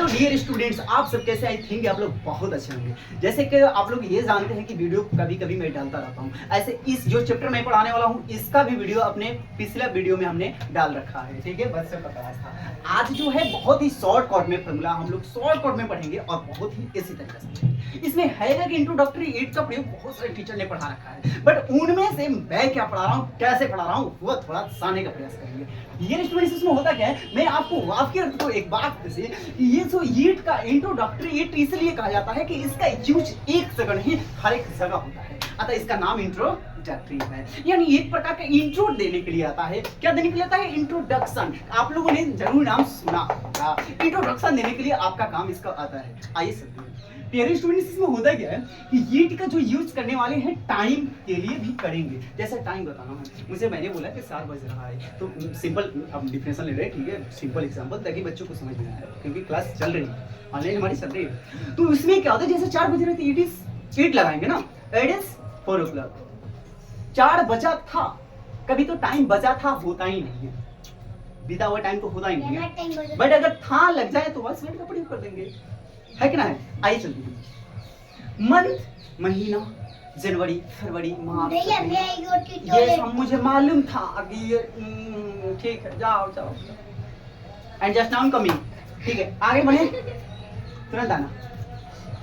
Dear students, आप सब कैसे? आई थिंक आप लोग बहुत अच्छे होंगे। जैसे कि आप लोग ये जानते हैं कि वीडियो कभी कभी मैं डालता रहता हूँ, ऐसे इस जो चैप्टर मैं पढ़ाने वाला हूँ इसका भी वीडियो अपने पिछला वीडियो में हमने डाल रखा है, ठीक है। बस का क्लास था। आज जो है बहुत ही शॉर्टकट में फॉर्मूला हम लोग शॉर्टकट में पढ़ेंगे और बहुत ही इसी तरीके से। इसमें है कि इंट्रोडक्टरी 8 का प्रयोग बहुत सारे टीचर ने पढ़ा रखा है, बट उनमें से मैं क्या पढ़ा रहा हूँ, कैसे पढ़ा रहा हूँ, वो थोड़ा साने का प्रयास करेंगे। ये स्टूडेंट्स इसमें होता क्या है, मैं आपको वाक्य अर्थ को एक बात से, ये जो ईट का इंट्रोडक्टरी ईट इसलिए कहा जाता है कि इसका यूज एक सेकंड ही हर एक जगह होता है, अतः इसका नाम इंट्रोडक्टरी है। यानी एक प्रकार का इंट्रो देने के लिए आता है। क्या देने के लिए आता है? इंट्रोडक्शन। आप लोगों ने जरूर नाम सुना होगा। इंट्रोडक्शन देने के लिए आपका काम इसका आता है। आइए समझते हैं। प्यारे स्टूडेंट्स, इसमें होता क्या है कि ईट का जो यूज करने वाले हैं टाइम के लिए भी करेंगे। जैसा टाइम बताना है, मुझे मैंने बोला कि 7 बज रहा है, तो सिंपल अब डिफरेंशियल ले रहे हैं, ठीक है, सिंपल एग्जांपल ताकि बच्चों को समझ में आए, क्योंकि क्लास चल रही है, ऑनलाइन हमारी चल रही है। तो इसमें क्या होता है, जैसे 4 बज रहे थे, इट इज 8 लगाएंगे ना, इट इज 4 o'clock। 4 बजा था, कभी तो टाइम बजा था होता ही नहीं है, बीता हुआ टाइम तो होता ही नहीं है, बट अगर था लग जाए तो बस वेट का प्रयोग कर देंगे, है कि ना है। आइए चलते हैं। मंथ महीना, जनवरी, फरवरी, मार्च, ये सब मुझे मालूम था अभी ये, ठीक है, जाओ जाओ। एंड जस्ट नाउ कमिंग, ठीक है, आगे बढ़े, तुरंत आना।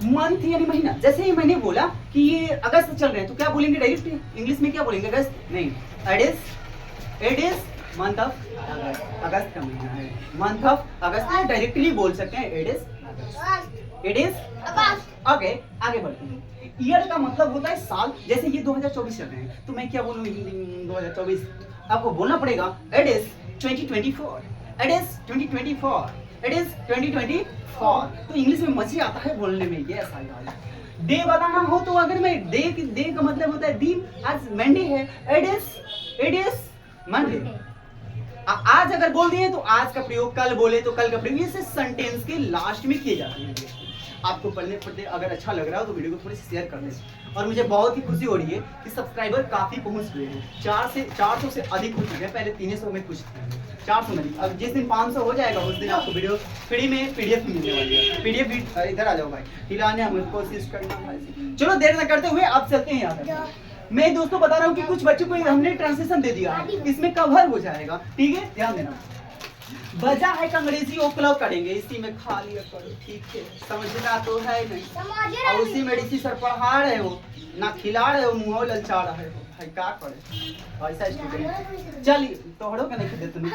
मंथ यानी महीना, जैसे ही मैंने बोला कि ये अगस्त चल रहे हैं, तो क्या बोलेंगे डायरेक्ट इंग्लिश में? क्या बोलेंगे? अगस्त नहीं, it is month of August. अगस्त का महीना है, मंथ ऑफ अगस्त। डायरेक्टली बोल सकते हैं इट इज ओके। आगे बढ़ते हैं। ईयर का मतलब होता है साल। जैसे ये 2024 चल रहे हैं, तो मैं क्या बोलूं? 2024 आपको बोलना पड़ेगा it is 2024, it is 2024, it is 2024। तो इंग्लिश में मजा आता है बोलने में। ये ऐसा है। डे बताना हो तो अगर मैं डे का मतलब होता है दिन। आज मंडे है, इट इज मंडे। आज अगर बोल दिए तो आज का प्रयोग, कल बोले तो कल का प्रयोग। ये सेंटेंस के लास्ट में किए जाते हैं। आपको पढ़ने पढ़ते अगर अच्छा लग रहा हो तो वीडियो को थोड़ी सी शेयर कर दें। और मुझे बहुत ही खुशी हो रही है कि सब्सक्राइबर काफी पहुंच गए हैं। 400 से अधिक हो चुके हैं। पहले 300 में कुछ थे, 400 में। अब जिस दिन 500 हो जाएगा उस दिन आपको वीडियो फ्री में पीडीएफ मिलने वाली है। पीडीएफ भी इधर आ जाओ भाई, हिलाने हम कोशिश करना भाई। चलो देर न करते हुए अब चलते हैं यहाँ। मैं दोस्तों बता रहा हूँ कि कुछ बच्चों को हमने ट्रांसलेशन दे दिया है, इसमें कवर हो जाएगा, ठीक है, ध्यान देना। बजा है का अंग्रेजी ओ क्लब करेंगे, इसी में खा लिया करो, ठीक है, समझना तो है नहीं। और उसी में डीसी सर पढ़ा रहे हो ना, खिला रहे हो, मुंह ललचा रहे हो, भाई क्या करे ऐसा स्टूडेंट। चलिए तोहड़ो का नहीं देते तुम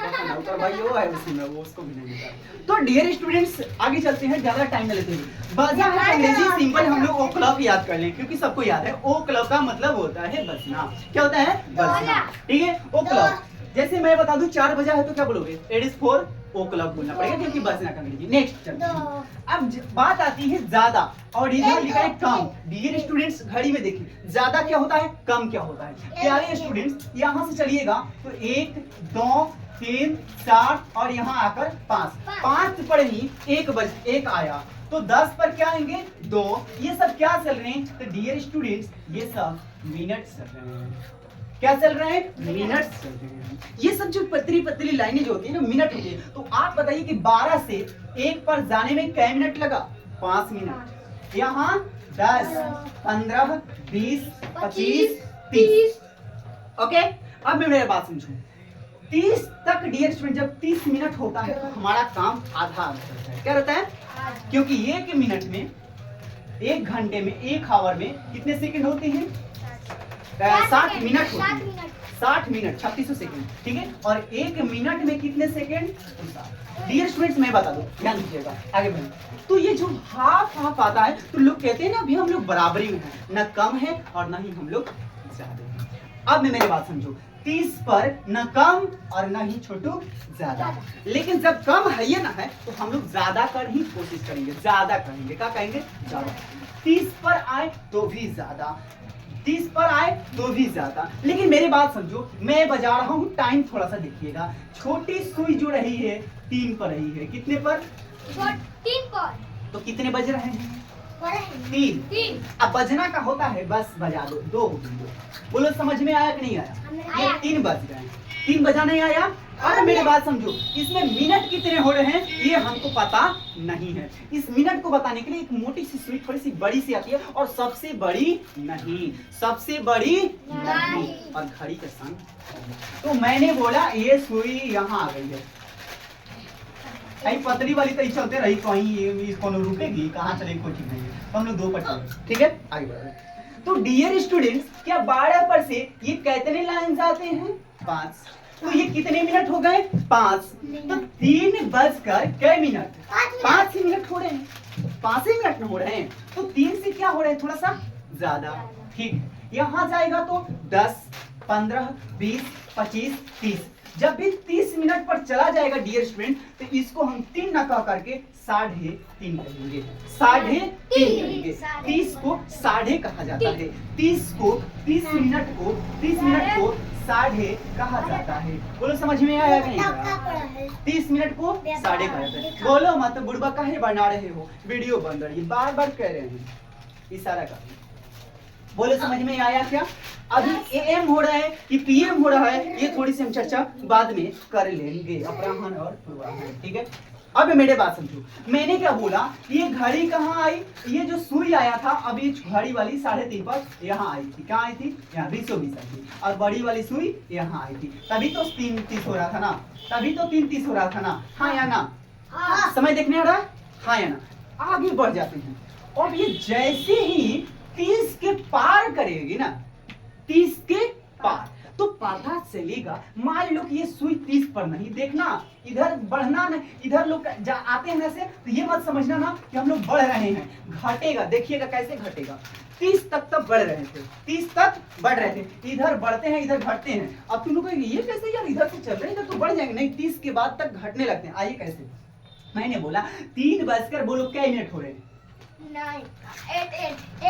तो भाई वो है उसी में, वो उसको भी नहीं देता। तो डियर स्टूडेंट्स आगे चलते हैं, ज्यादा टाइम न लेते हैं। बजा है का अंग्रेजी सिंपल हम लोग ओ क्लब याद कर लें, क्योंकि सबको याद है। ओ क्लब का मतलब होता है बजना। क्या होता है? बजना, ठीक है, ओ क्लब। जैसे मैं बता दूं 4 बजा है तो क्या बोलोगे? इट इज 4 o'clock बोलना पड़ेगा, क्योंकि बजना का अंग्रेजी। नेक्स्ट चलते हैं। अब बात आती है ज्यादा, और इधर लिखा है कम। डियर स्टूडेंट्स घड़ी में देखिए, ज्यादा क्या होता है, कम क्या होता है। प्यारे स्टूडेंट्स यहाँ से चलिएगा तो 1 2 3 4 और यहाँ आकर 5 पर ही 1 आया, तो 10 पर क्या आएंगे? 2। ये सब क्या चल रहे हैं? तो डियर स्टूडेंट्स ये सब मिनट्स चल रहे हैं। क्या चल रहे हैं? मिनट्स चल रहे हैं। ये सब जो पतली पतली लाइनें जो होती है ना, मिनट होती है। तो आप बताइए कि 12 से 1 पर जाने में कितने मिनट लगा? 5 मिनट। यहाँ 10 15 20 25 30। ओके, अब मैं मेरी बात समझो। 30 तक डियर स्टूडेंट, जब 30 मिनट होता है तो हमारा काम आधा रहता है। क्या रहता है? क्योंकि 1 मिनट में, 1 घंटे में, 1 आवर में कितने सेकंड होते हैं? 60 मिनट होते हैं। 60 मिनट 3600 सेकंड, ठीक है। और 1 मिनट में कितने सेकंड? डियर स्टूडेंट्स मैं बता दूं, ध्यान दीजिएगा, आगे बढ़े। तो ये जो हाफ आता है तो लोग कहते हैं ना अभी हम लोग बराबरी में हैं, न कम है और न ही हम लोग ज्यादा हैं। अब मैं मेरी बात समझो, 30 पर न कम और न ही छोटू ज्यादा। लेकिन जब कम है ये ना है तो हम लोग ज्यादा कर ही कोशिश करेंगे, ज्यादा करेंगे। क्या कहेंगे? ज्यादा। 30 पर आए तो भी ज्यादा, 30 पर आए तो भी ज्यादा। लेकिन मेरी बात समझो, मैं बजा रहा हूँ, टाइम थोड़ा सा देखिएगा। छोटी सुई जो रही है 3 पर रही है, कितने पर? 3 पर। तो कितने बज रहे हैं? 3। अब बजना का होता है बस बजा दो, 2 बोलो, समझ में आया कि नहीं आया? ये 3 बज गए। 3 बजा नहीं आया। अब मेरी बात समझो, इसमें मिनट कितने हो रहे हैं ये हमको पता नहीं है। इस मिनट को बताने के लिए एक मोटी सी सुई थोड़ी सी बड़ी सी आती है और सबसे बड़ी नहीं, सबसे बड़ी नहीं और घड़ी के संग। तो मैंने बोला ये सुई यहाँ आ गई है, आई पतली वाली तो चलते रही, कहीं ये कौन रुकेगी, कहाँ चलेगी कोई ठीक नहीं है। तो हम लोग 2 पर चले, ठीक है आगे बढ़े। तो डियर स्टूडेंट्स, क्या 12 पर से ये कितने लाइन आते हैं? 5। तो ये कितने मिनट हो गए? 5। तो 3 बजकर कै मिनट? 5 ही मिनट हो रहे हैं, 5 ही मिनट में हो रहे हैं। तो 3 से क्या हो रहे हैं? थोड़ा सा ज्यादा, ठीक। यहाँ जाएगा तो 10, 15, 20, 25, 30। जब भी 30 मिनट पर चला जाएगा डियर स्टूडेंट, तो इसको हम 3 न कह करके 3.5 कहेंगे, 3.5 कहेंगे। 30 को 3.5 कहा जाता है, 30 मिनट को 3.5 कहा जाता है। बोलो समझ में आया कि नहीं? 30 मिनट को 3.5 कहा जाता है। बोलो मत बुढ़बा काहे बना रहे हो, वीडियो बन रही है, बार बार कह रहे हैं, इशारा कर। बोले समझ में आया क्या? अभी एएम हो रहा है कि पीएम हो रहा है, ये थोड़ी सी हम चर्चा बाद में कर लेंगे, अपराह्न और पूर्वाह्न, ठीक है। अब मेरे बात समझो, मैंने क्या बोला, ये घड़ी कहाँ आई? ये जो सुई आया था अभी घड़ी वाली 3.5 पर यहाँ आई थी, कहाँ आई थी? यहाँ 20 आई थी, और बड़ी वाली सुई यहाँ आई थी, तभी तो 3:30 हो रहा था ना, तभी तो 3:30 हो रहा था ना, हाँ या ना? समय देखने आ रहा है, हाँ या ना? आगे बढ़ जाते हैं। अब ये जैसे ही 30 के पार करेगी ना, 30 के पार, तो पता चलेगा। मान लो कि ये सुई 30 पर नहीं, देखना इधर बढ़ना नहीं, इधर लोग आते हैं ऐसे, तो ये मत समझना ना कि हम लोग बढ़ रहे हैं, घटेगा, देखिएगा कैसे घटेगा। 30 तक बढ़ रहे थे, 30 तक बढ़ रहे थे, इधर बढ़ते हैं इधर घटते हैं। अब तुम लोग ये कैसे यार, इधर से चल रहे हैं इधर तो बढ़ जाएंगे, नहीं 30 के बाद तक घटने लगते हैं। आइए कैसे, मैंने बोला 3 बजकर बोलो क्या मिनट हो रहे हैं?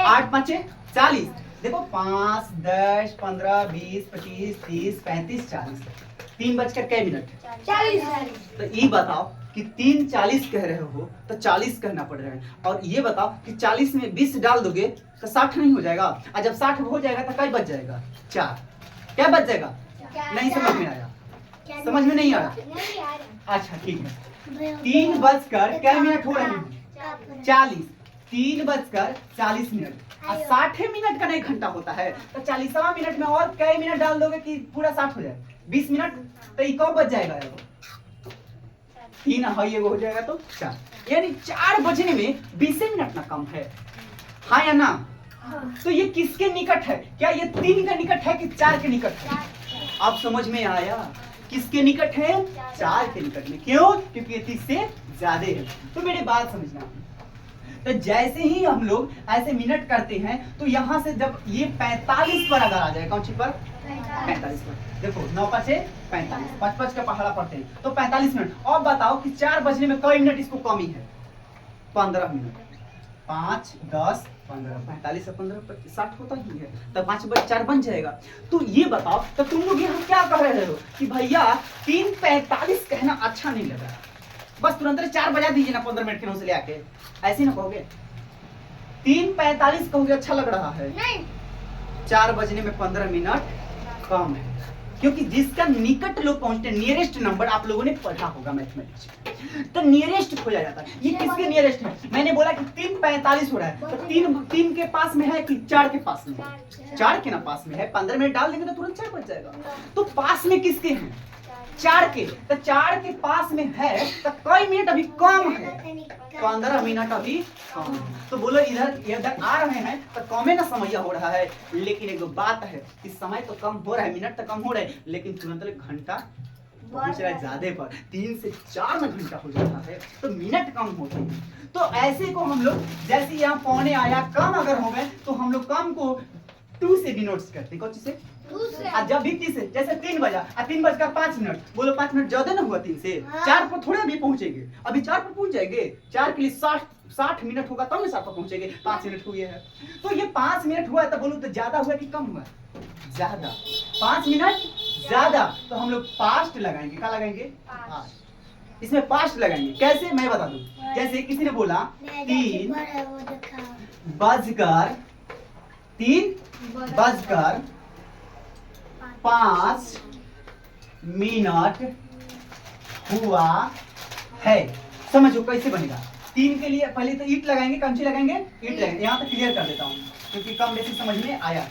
8 5 40। देखो 5, 10, 15, 20, 25, 30, 35, 40। 3 बजकर कै मिनट? 40। तो ये बताओ कि 3:40 कह रहे हो तो 40 कहना पड़ रहा है, और ये बताओ कि 40 में 20 डाल दोगे तो 60 नहीं हो जाएगा, और जब 60 हो जाएगा तो क्या बच जाएगा? 4। क्या बच जाएगा? नहीं समझ में आया? समझ में नहीं आया? अच्छा ठीक है। 3 बजकर कै मिनट हो रहे हैं? 40। 3 बजकर 40 मिनट, और 60 मिनट का नहीं घंटा होता है, तो 40वां मिनट में और कई मिनट डाल दोगे कि पूरा 60 हो जाए? 20 मिनट, तो ये कब बच जाएगा? 3 है, ये हो जाएगा तो 4, यानी 4 बजने में 20 मिनट ना कम है, हाँ या ना? तो ये किसके निकट है? क्या ये 3 के निकट है कि 4 के निकट है? आप समझ में आया? किसके निकट है? 4 के निकट में। क्यों? क्योंकि ये 30 से ज्यादा है। तो मेरी बात समझना, तो जैसे ही हम लोग ऐसे मिनट करते हैं, तो यहाँ से जब ये 45 पर अगर आ जाए, कौन सी पर? 45 पर। देखो 9 5 45, 5 का पहाड़ा पड़ते हैं, तो 45 मिनट। और बताओ कि 4 बजने में कई मिनट इसको कमी है? 15 मिनट। 5, 10, 15, 45 से 15 60 होता ही है, तो 5 बज 4 बन जाएगा। तो ये बताओ, तो तुम लोग यहाँ क्या कह रहे हो कि भैया 3:45 कहना अच्छा नहीं लग रहा, बस तुरंत 4 बजा दीजिए ना 15 मिनट के से ले आके, ऐसे ना कहोगे? 3:45 कहोगे अच्छा लग रहा है? नहीं। 4 बजने में 15 मिनट कम है, क्योंकि जिसका निकट लोग पहुंचते, नियरेस्ट नंबर आप लोगों ने पढ़ा होगा मैथमेटिक्स, तो नियरेस्ट खोजा जाता है। ये किसके नियरेस्ट है? मैंने बोला कि 3:45 हो रहा है, तो 3 के पास में है कि 4 के पास में है? 4 के ना पास में है, 15 मिनट डाल देंगे तो तुरंत 4 बज जाएगा। तो पास में किसके हैं? 4 के। तो 4 के पास में है, तो कई मिनट अभी कम है? 15 मिनट अभी कम है। तो बोलो इधर आ रहे हैं तो कमे ना समय हो रहा है, लेकिन एक बात है कि समय तो कम हो रहा है, मिनट तो कम हो रहे हैं, लेकिन तुरंत घंटा पहुंच रहा है ज्यादा पर, 3 से 4 में घंटा हो जाता है, तो मिनट कम होते हैं। तो ऐसे को हम लोग, जैसे यहाँ पौने आया कम अगर हो गए, तो हम लोग कम को 2 से डिनोट करते हैं। कौन से? जब भी 30 जैसे 3 बजा, 3 बजकर 5 मिनट, बोलो 5 मिनट ज्यादा ना हुआ? 3 से 4 पर थोड़ा भी पहुंचेंगे, अभी 4 पर पहुंच जाएंगे। 4 के लिए 60 मिनट होगा तब ना 7 पर पहुंचेंगे। 5 मिनट हुए हैं, तो ये 5 मिनट हुआ तो बोलो तो ज्यादा हुआ कि कम हुआ? ज्यादा। 5 मिनट ज्यादा, तो हम लोग पास्ट लगाएंगे। क्या लगाएंगे? पास्ट। इसमें पास्ट लगाएंगे। कैसे मैं बता दूं, जैसे किसी ने बोला 3 बजकर 5 मिनट हुआ है। समझो कैसे बनेगा। 3 के लिए पहले तो ईट लगाएंगे, कौन सी लगाएंगे, ईट लगाएंगे। यहाँ तक क्लियर कर देता हूँ क्योंकि कम बेसी समझ में आया है।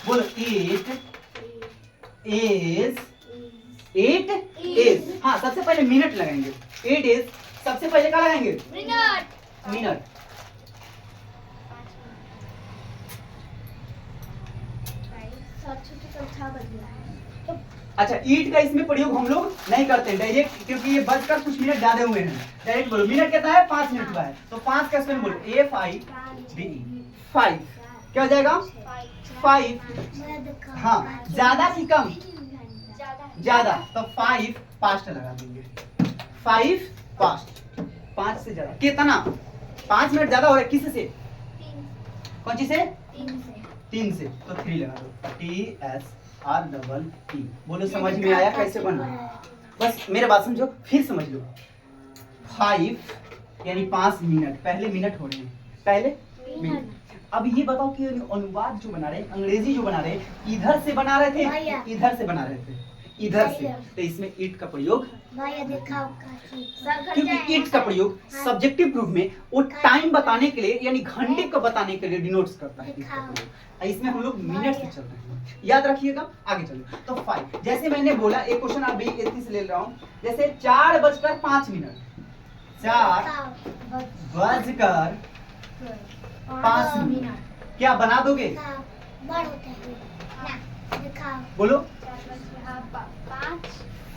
बोलो ईट इज, ईट इज। हाँ सबसे पहले मिनट लगाएंगे, ईट इज सबसे पहले क्या लगाएंगे, मिनट। मिनट। अच्छा ईट का इसमें प्रयोग हम लोग नहीं करते डायरेक्ट, क्योंकि ये बजकर कुछ मिनट ज्यादा हुए हैं। डायरेक्ट बोलो मिनट कितना है, 5 मिनट हुआ है, तो 5 का स्पेलिंग बोलो FIVE 5। क्या हो जाएगा 5। हाँ ज्यादा की कम, ज्यादा, तो 5 पास्ट लगा देंगे। 5 पास्ट, 5 से ज्यादा कितना, 5 मिनट ज्यादा हो रहा है किससे, कौन सी से, 3 से, तो 3 लगा दो। TSREE। बोलो समझ में आया कैसे बना। बस मेरे बात समझो फिर समझ लो। 5 यानी 5 मिनट, पहले मिनट हो रहे हैं, पहले मिनट। अब ये बताओ कि अनुवाद जो बना रहे हैं, अंग्रेजी जो बना रहे हैं, इधर से बना रहे थे, इधर से बना रहे थे, इधर से, तो इसमें ईट का प्रयोग, क्योंकि ईट का प्रयोग सब्जेक्टिव प्रूफ में वो टाइम बताने के लिए यानी घंटे को बताने के लिए डिनोट्स करता है। इसमें हम लोग मिनट से चल रहे हैं, याद रखिएगा। आगे चलो तो 5, जैसे मैंने बोला एक क्वेश्चन अभी इतनी से ले रहा हूँ, जैसे 4:05 मिनट, 4:05 मिनट, क्या बना दोगे, बोलो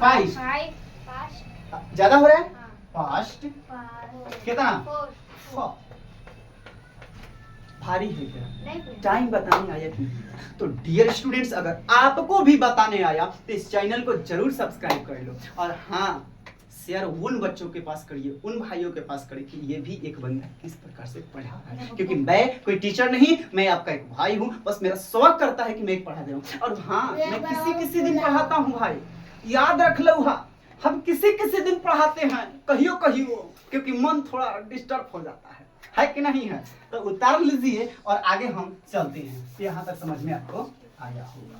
5 ज्यादा हो रहा है, फास्ट कितना, 4 भारी है क्या, टाइम बताने आया कि। तो डियर स्टूडेंट्स अगर आपको भी बताने आया तो इस चैनल को जरूर सब्सक्राइब कर लो, और हाँ शेयर उन बच्चों के पास करिए, उन भाइयों के पास करिए कि ये भी एक बंदा किस प्रकार से पढ़ा रहा है, क्योंकि मैं कोई टीचर नहीं, मैं आपका एक भाई हूँ, बस मेरा शौक करता है कि मैं एक पढ़ा दे रहा हूँ। और हाँ मैं किसी दिन पढ़ाता हूँ भाई, याद रख लो, हाँ हम किसी दिन पढ़ाते हैं, कहियो क्योंकि मन थोड़ा डिस्टर्ब हो जाता है कि नहीं है, तो उतार लीजिए और आगे हम चलते हैं। यहाँ तक समझ में आपको आया होगा।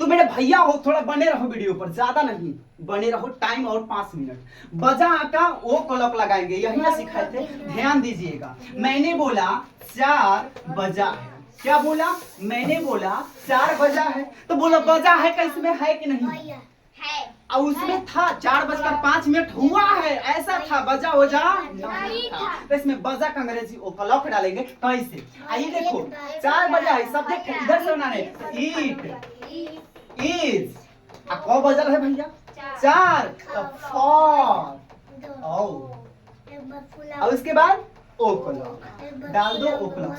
तो मेरे भैया हो थोड़ा बने रहो वीडियो पर, ज्यादा नहीं बने रहो, टाइम और 5 मिनट। बजा का ओ क्लॉक लगाएंगे, यही ना सिखाए थे, ध्यान दीजिएगा। मैंने बोला 4 बजा है, क्या बोला, मैंने बोला 4 बजा है, तो बोलो बजा है का इसमें है कि नहीं है, और उसमें था 4:05 हुआ है, ऐसा था, बजा हो जा नहीं था। तो इसमें बजा का अंग्रेजी ओ क्लॉक डालेंगे कैसे, आइए देखो 4 बजा है, सब्जेक्ट इधर से बनाने, ईट इज, कब बजा है भैया 4, तो 4 और उसके बाद ओ क्लॉक डाल दो, ओ क्लॉक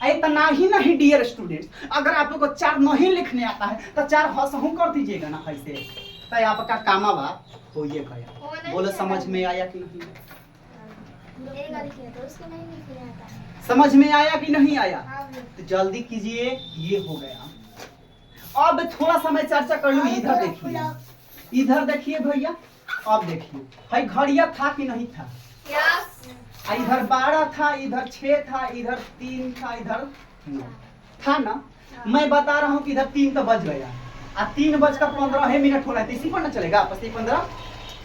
इतना ही नहीं डियर स्टूडेंट्स, अगर आप लोग को 4 नहीं लिखने आता है तो 4 हंसहू कर दीजिएगा ना ऐसे, तो आपका कामा बात हो ये गया। बोलो समझ में आया कि नहीं, समझ में आया कि नहीं आया, तो जल्दी कीजिए, ये हो गया। अब थोड़ा सा मैं चर्चा कर लूँ, इधर देखिए, इधर देखिए भैया, अब देखिए भाई घड़िया था कि नहीं था, इधर 12 था, इधर 6 था, इधर 3 था, इधर 9 था ना। मैं बता रहा हूँ कि इधर 3 तो बज गया, 3:15 हो रहा है, तो इसी पर ना चलेगा आपस में 15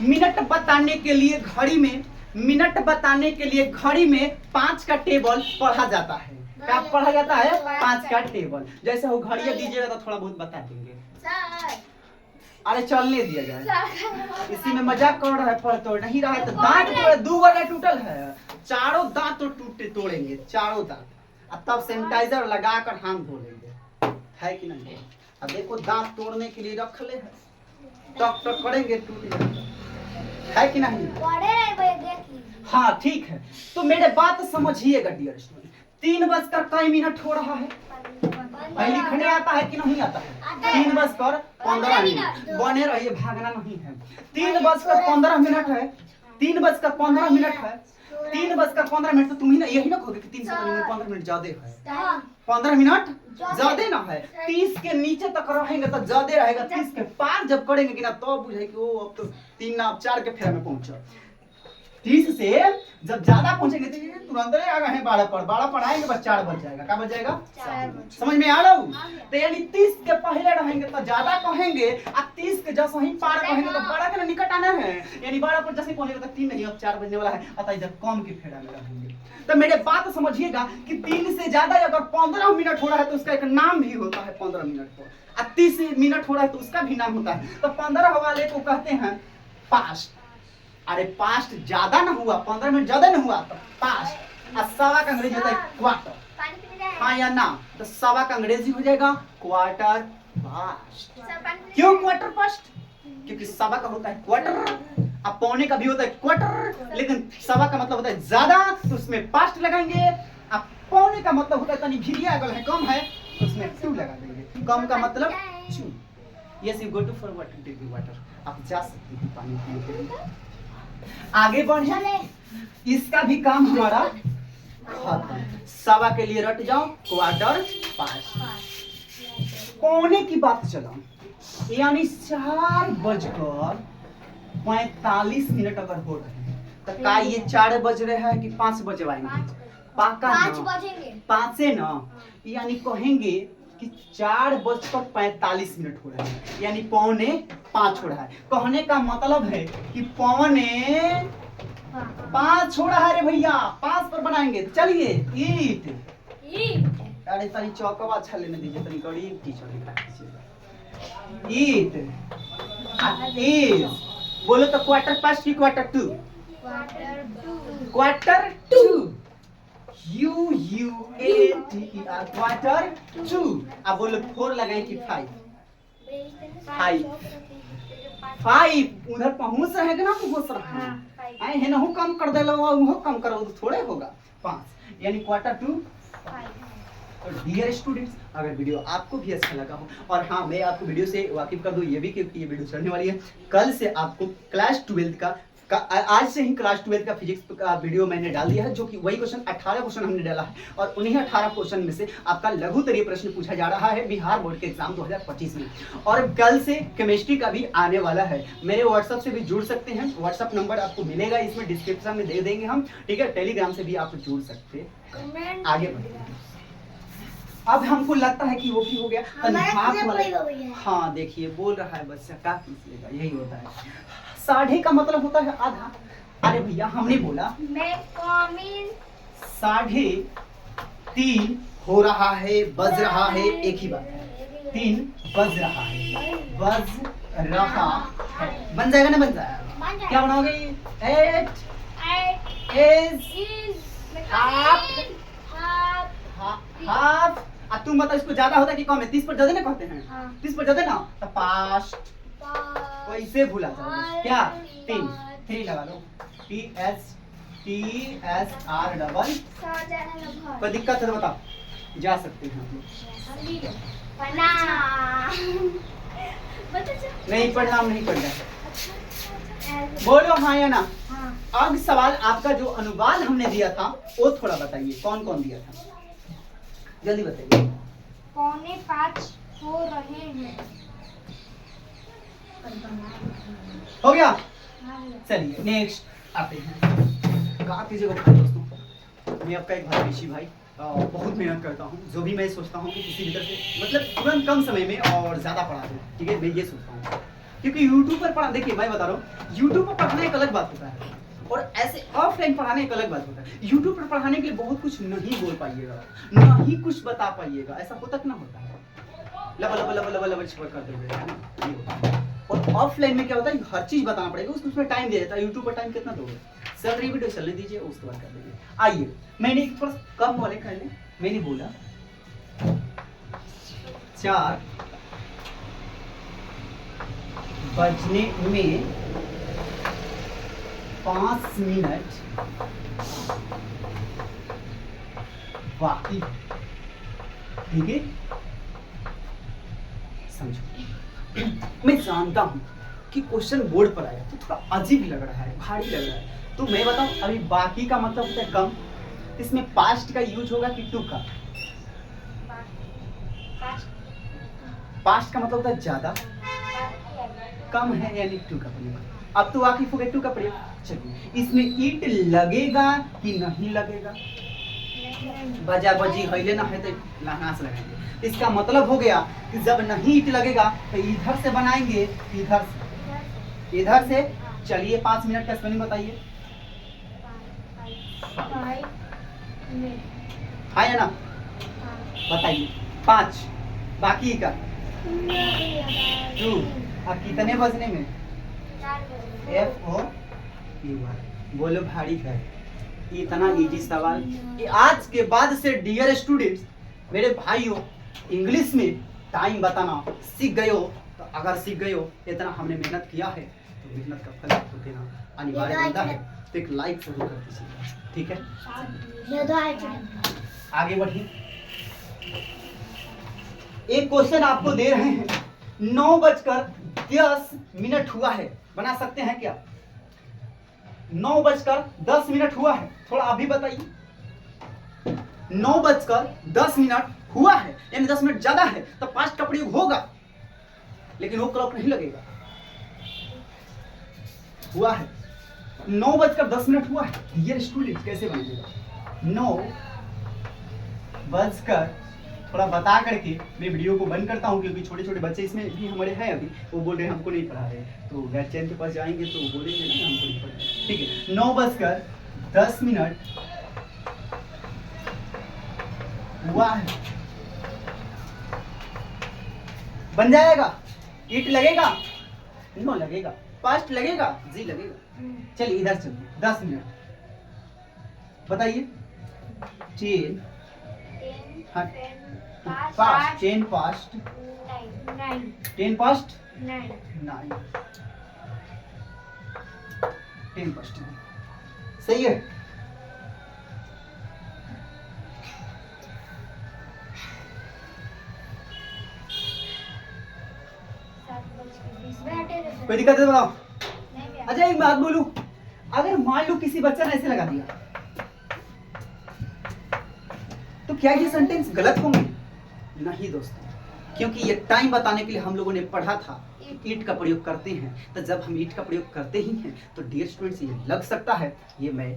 मिनट बताने के लिए घड़ी में, मिनट बताने के लिए घड़ी में 5 का टेबल पढ़ा जाता है। क्या पढ़ा जाता है, 5 का टेबल। जैसे वो घड़िया दीजिएगा तो थोड़ा बहुत बता देंगे, अरे चलने दिया जाए, इसी में मजाक कर रहा है, पर तो नहीं रहा है, तो दांत तो 2 वाला टूटल है, चारों दांत तो तोड़ेंगे, चारों दांत, तब सैनिटाइजर लगाकर हाथ धो लेंगे, है कि नहीं। अब देखो दांत तोड़ने के लिए रख ले, डॉक्टर करेंगे, टूट जाएगा, है कि नहीं। हाँ ठीक है, तो मेरे बात समझिएगा डियर स्टूडेंट, 3:15 हो रहा है, लिखने आता है कि नहीं आता है, 3:15 बने रहिए, भागना नहीं है। 3:15 है, 3:15 है, 3:15 तो तुम ही ना यही ना कहोगे कि 3:15 मिनट ज्यादा है, 15 मिनट ज्यादा ना है, 30 के नीचे तक रहेंगे तो ज्यादा रहेगा, 30 के पार जब करेंगे कि ना तो बुझे कि वो अब तो 3 ना 4 के फेरा में पहुंचा। 30 से जब ज्यादा पहुंचेंगे तो तुरंत आ गए हैं 12 पर आएंगे बस 4 बज जाएगा। क्या बज जाएगा? 4 बज। समझ में आ रहा हूँ? तो यानी 30 के पहले रहेंगे तो ज्यादा कहेंगे, अब 30 के जैसे ही पार कहेंगे तो 12 के निकट आना है, यानी 12 पर जैसे पहुंचेगा तो 3 नहीं अब 4 बजने वाला है, अतः इधर कम के फेरा में रहेंगे। तो मेरे बात समझिएगा कि 3 से ज्यादा अगर 15 मिनट हो रहा है तो उसका एक नाम भी होता है 15 मिनट को, अब 30 मिनट हो रहा है तो उसका भी नाम होता है। तो 15 वाले को कहते हैं पास्ट। अरे पास्ट ज्यादा ना हुआ, 15 मिनट ज्यादा ना हुआ तो पास्ट। और सवा का अंग्रेजी होता है क्वार्टर, हाँ या ना? तो सवा का अंग्रेजी हो जाएगा क्वार्टर पास्ट। क्यों क्वार्टर पास्ट? क्योंकि सवा का होता है क्वार्टर, अब पौने का भी होता है क्वार्टर, लेकिन सवा का मतलब होता है ज्यादा, तो उसमें पास्ट लगाएंगे। अब पौने का मतलब होता है तनी भिरिया अगर है कम है तो उसमें टू लगा देंगे, कम का मतलब to. Yes you go to for water, take the water, आप जा सकते हैं पानी पीने के लिए। आगे बढ़े, इसका भी काम हमारा खत्म। सवा के लिए रट जाओ क्वार्टर पास्ट। पौने की बात चलाओ, यानी 4:45 अगर हो रहे हैं तो का ये 4 बज रहे हैं कि 5 बजवाएंगे? पाका 5 ना, बजेंगे। 5 से ना, यानी कहेंगे कि 4:45 हो रहे हैं, यानी 4:45 हो रहा है। कहने का मतलब है कि 4:45 हो रहा है रे भैया, 5 पर बनाएंगे। चलिए ईट, अरे तनी चौकवा अच्छा लेने दीजिए, तनी गरीब टीचर लिखा दीजिएगा। ईट इज, बोलो तो क्वार्टर पास्ट की quarter to? Quarter to, QUATER quarter to. अब बोलो 4 लगाए कि 5? 5 उधर पहुंच रहे ना, पहुंच रहे हैं आए है ना, हो कम कर दे लो, वो कम करो तो थोड़े होगा 5, यानी क्वार्टर टू 5। तो डियर स्टूडेंट्स, अगर वीडियो आपको भी अच्छा लगा हो, और हाँ मैं आपको वीडियो से वाकिफ कर दूं ये भी कि ये वीडियो चलने वाली है कल से, आपको क्लास 12 का आज से ही क्लास 12 का फिजिक्स का वीडियो मैंने डाल दिया है, जो कि वही क्वेश्चन 18 क्वेश्चन हमने डाला है, और उन्हीं 18 क्वेश्चन में से आपका लघुतरीय प्रश्न पूछा जा रहा है बिहार बोर्ड के एग्जाम 2025 में। और कल से केमिस्ट्री का भी आने वाला है। मेरे व्हाट्सएप से भी जुड़ सकते हैं, व्हाट्सएप नंबर आपको मिलेगा इसमें डिस्क्रिप्शन में दे देंगे हम, ठीक है? टेलीग्राम से भी आप जुड़ सकते हैं। आगे बढ़ते हैं, अब हमको लगता है कि वो भी हो गया। हाँ देखिए बोल रहा है बच्चा, क्या पूछ लेगा, यही होता है। 1/2 का मतलब होता है आधा। अरे भैया हमने बोला 3:30 हो रहा है, बज रहा है, एक ही बात है, 3 बज रहा है, बज रहा है, बन जाएगा ना? बन जाएगा। क्या बनाओगे? 8 is half। अब तुम बताओ इसको ज्यादा होता है कि कम है? 30 पर ज्यादा ना कहते हैं? 30 पर ज्यादा ना, तो पास्ट वैसे भूला जाओगे क्या? 3 लगा लो, TSR डबल। कोई दिक्कत है तो बताओ, जा सकते हैं आप लोग। नहीं परिणाम नहीं पढ़ना, बोलो हाँ या ना? अब सवाल आपका जो अनुवाद हमने दिया था वो थोड़ा बताइए, कौन कौन दिया था, जल्दी बताइए। 4:45 हो रहे हैं। हो गया? चलिए नेक्स्ट आते हैं। कहा कीजिएगा भाई दोस्तों, मैं आपका एक भाई ऋषि भाई, बहुत मेहनत करता हूँ। जो भी मैं सोचता हूँ कि किसी भी तरह से मतलब तुरंत कम समय में और ज़्यादा पढ़ा दूँ, ठीक है? मैं ये सोचता हूँ क्योंकि यूट्यूब पर पढ़ा, देखिए मैं बता रहा हूँ, यूट्यूब पर पढ़ाना एक अलग बात होता है और ऐसे ऑफलाइन पढ़ाने एक अलग बात होता है। यूट्यूब पर पढ़ाने के लिए बहुत कुछ नहीं बोल पाइएगा, ना ही कुछ बता पाइएगा, ऐसा होता कि ना होता है, लबा लबा लबा लबा लबा कर दोगे, है ना? ये होता है। और ऑफलाइन में क्या होता है, हर चीज बताना पड़ेगा, उसमें टाइम दिया जाता है। यूट्यूब पर टाइम कितना दोगे? चल रही वीडियो चलने दीजिए, उसके बाद कर देंगे। आइए, मैंने थोड़ा कम वाले कर ले, मैंने बोला 4 बजने में 5 मिनट बाकी, ठीक है? समझो, मैं जानता हूं कि क्वेश्चन बोर्ड पर आया तो थोड़ा अजीब लग रहा है, भारी लग रहा है, तो मैं बताऊं अभी बाकी का मतलब होता है कम, इसमें पास्ट का यूज होगा कि टू का? पास्ट का मतलब होता है ज्यादा, कम है यानी टू का बनेगा। अब तो वाकिफ हो गए टू का प्रयोग। चलिए इसमें ईट लगेगा कि नहीं लगेगा? बजा बजी हईले ना है तो लहनास लगाएंगे। इसका मतलब हो गया कि जब नहीं ईट लगेगा तो इधर से बनाएंगे, इधर से। चलिए 5 मिनट का स्पेलिंग बताइए। हाँ या ना बताइए। 5 बाकी का 2 और कितने बजने में? FOUR। बोलो भारी है। इतना इजी सवाल। आज के बाद से डियर स्टूडेंट्स, मेरे भाइयों, इंग्लिश में टाइम बताना सीख गए हो। तो अगर सीख गए हो, इतना हमने मेहनत किया है तो मेहनत का फल आपको देना अनिवार्य बनता है। तो एक लाइक जरूर कर दीजिए, ठीक है? आगे बढ़िए। एक क्वेश्चन आपको दे रहे हैं, 9:10 हुआ है, बना सकते हैं क्या? 9:10 हुआ है, थोड़ा आप भी बताइए। 9:10 हुआ है, यानी 10 मिनट ज्यादा है, तो 5 का प्रयोग होगा, लेकिन वो क्लॉक नहीं लगेगा। हुआ है 9:10 हुआ है। डियर स्टूडेंट कैसे बनेगा? 9 थोड़ा बता करके मैं वीडियो को बंद करता हूँ, क्योंकि छोटे छोटे बच्चे इसमें भी हमारे हैं अभी, वो बोल रहे हैं हमको नहीं पढ़ा रहे, तो गार्जियन के पास जाएंगे तो वो बोलेंगे ना हमको नहीं पढ़ा। ठीक है, 9:10 हुआ है, बन जाएगा। ईट लगेगा? नो लगेगा। पास्ट लगेगा? जी लगेगा। चलिए इधर चलिए। 10 मिनट बताइए। 10 पास्ट, 10 पास्ट 10 पास्ट 9 10 पास्ट। सही है। कोई दिक्कत है बताओ। अच्छा एक बात बोलूं, अगर मान लो किसी बच्चा ने ऐसे लगा दिया तो क्या ये सेंटेंस गलत होंगे? नहीं दोस्तों, क्योंकि ये टाइम बताने के लिए हम लोगों ने पढ़ा था ईट का प्रयोग करते हैं। तो जब हम ईट का प्रयोग करते ही हैं तो डियर स्टूडेंट्स ये लग सकता है, ये मैं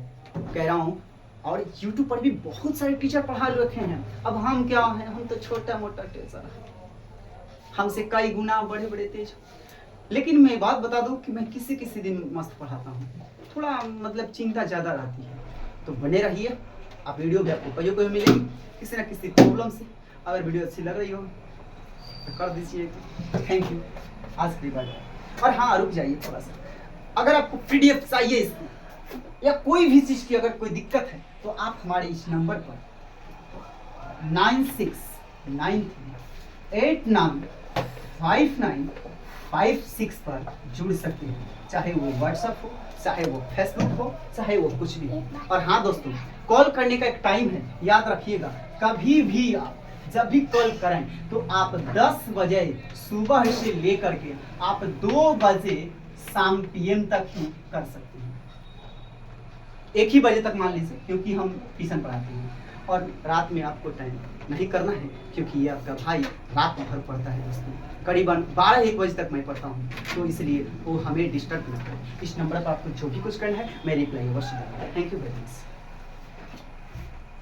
कह रहा हूँ। और YouTube पर भी बहुत सारे टीचर पढ़ा रखे हैं। अब हम क्या हैं, हम तो छोटा मोटा टीचर हैं, हमसे कई गुना बड़े बड़े तेज। लेकिन मैं बात बता दूं कि मैं किसी किसी दिन मस्त पढ़ाता हूँ, थोड़ा मतलब चिंता ज़्यादा रहती है। तो बने रहिए, आप वीडियो भी आपको कहीं कहीं मिलेगी किसी ना किसी प्रॉब्लम से। अगर वीडियो अच्छी लग रही हो तो कर दीजिए। थैंक यू, आज की बात। और हाँ रुक जाइए थोड़ा सा, अगर आपको PDF चाहिए इसकी या कोई भी चीज़ की अगर कोई दिक्कत है तो आप हमारे इस नंबर पर 9693895956 पर जुड़ सकते हैं। चाहे वो WhatsApp हो, चाहे वो Facebook हो, चाहे वो कुछ भी हो। और हाँ दोस्तों, कॉल करने का एक टाइम है, याद रखिएगा। कभी भी आप जब भी कॉल करें तो आप 10 बजे सुबह से लेकर के आप 2 बजे शाम PM तक ही कर सकते हैं। 1 ही बजे तक मान लीजिए, क्योंकि हम ट्यूशन पढ़ाते हैं। और रात में आपको टाइम नहीं करना है, क्योंकि ये आपका भाई रात भर पढ़ता है दोस्तों, करीबन 12-1 बजे तक मैं पढ़ता हूँ। तो इसलिए वो हमें डिस्टर्ब ना करें। इस नंबर पर आपको जो भी कुछ करना है मैं रिप्लाई अवश्य दूंगा। Thank you very much.